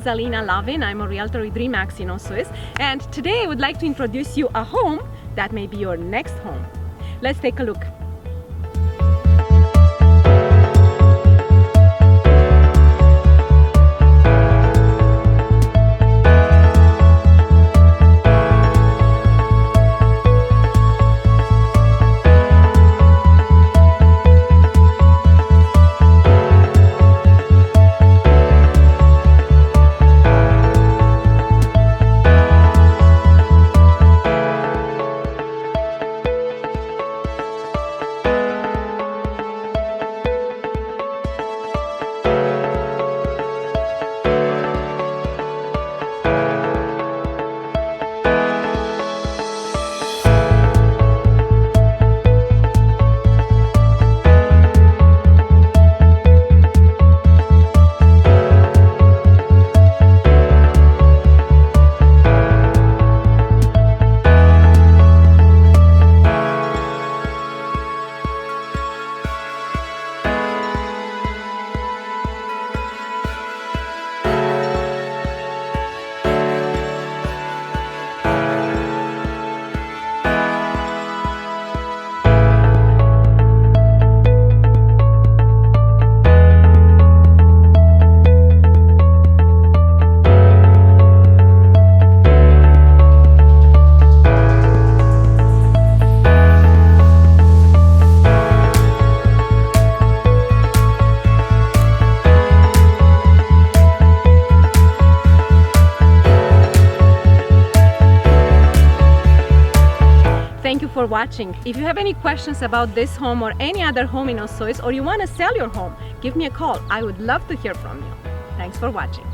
is Alina Lovin. I'm a realtor with RE/MAX in Osoyoos, and today I would like to introduce you a home that may be your next home. Let's take a look. Thank you for watching. If you have any questions about this home or any other home in Osoyoos, or you want to sell your home, give me a call. I would love to hear from you. Thanks for watching.